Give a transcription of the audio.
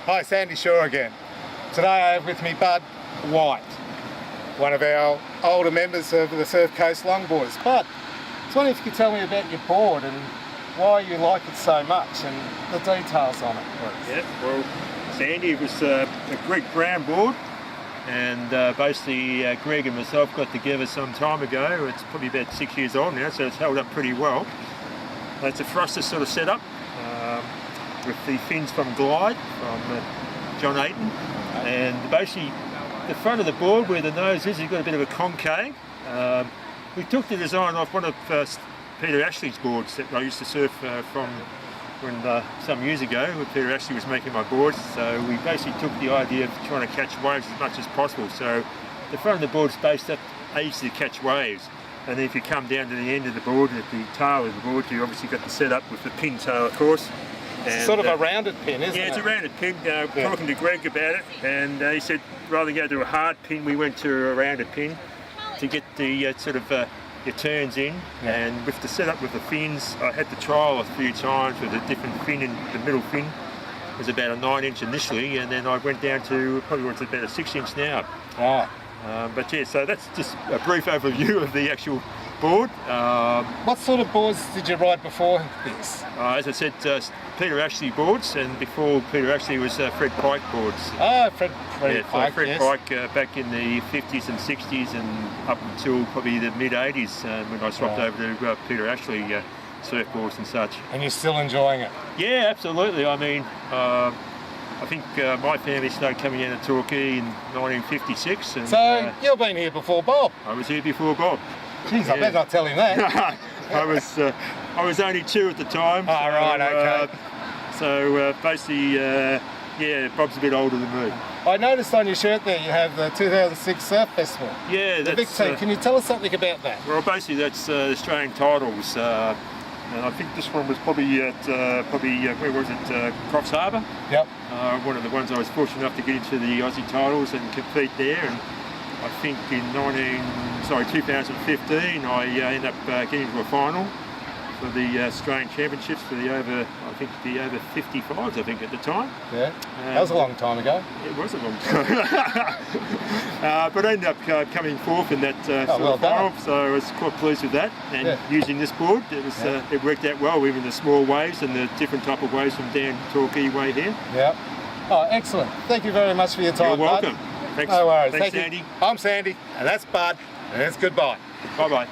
Hi, Sandy Shaw again. Today I have with me Bud White, one of our older members of the Surfcoast Longboarders. Bud, I was wondering if you could tell me about your board and why you like it so much and the details on it, please. Yeah, well, Sandy, it was a Greg Brown board, and basically Greg and myself got together some time ago. It's probably about 6 years old now, so it's held up pretty well. It's a thruster sort of setup with the fins from Glide from John Ayton, and basically the front of the board where the nose is, you've got a bit of a concave. We took the design off one of Peter Ashley's boards that I used to surf from when some years ago when Peter Ashley was making my boards. So we basically took the idea of trying to catch waves as much as possible. So the front of the board is based up easy to catch waves. And then if you come down to the end of the board, at the tail of the board, you obviously got the setup with the pin tail, of course. And, sort of a rounded pin, isn't it? Yeah, it's a rounded pin. Talking to Greg about it, and he said rather than go to a hard pin, we went to a rounded pin to get the sort of your turns in. And with the setup with the fins, I had to trial a few times with a different fin. In the middle fin was about a 9-inch initially, and then I went down to probably what's about a 6-inch now. Oh. But yeah, so that's just a brief overview of the actual board. What sort of boards did you ride before this? As I said, Peter Ashley boards, and before Peter Ashley was Fred Pike boards. Oh, Fred Pike, Fred yes. Pike back in the 50s and 60s and up until probably the mid-80s when I swapped over to Peter Ashley surfboards and such. And you're still enjoying it? Yeah, absolutely. I mean, I think my family started coming down to Torquay in 1956. And, so you've been here before Bob? I was here before Bob. Jeez, I better not tell him that. I was only 2 at the time. Oh, right, okay. So basically, yeah, Bob's a bit older than me. I noticed on your shirt there you have the 2006 Surf Festival. Yeah, the big team. Can you tell us something about that? Well, basically that's Australian titles. And I think this one was probably at, where was it, Crofts Harbour? Yep. One of the ones I was fortunate enough to get into the Aussie titles and compete there. And I think in 2015 I ended up getting to a final for the Australian Championships for the over 55s, I think, at the time. Yeah, that was a long time ago. It was a long time. But I ended up coming fourth in that sort of final, so I was quite pleased with that. And using this board, it worked out well, even the small waves and the different type of waves from down Torquay way here. Yeah. Oh, excellent. Thank you very much for your time, You're welcome. Bud. Thanks. No worries. Thanks, Sandy. I'm Sandy, and that's Bud, and it's goodbye. Bye-bye.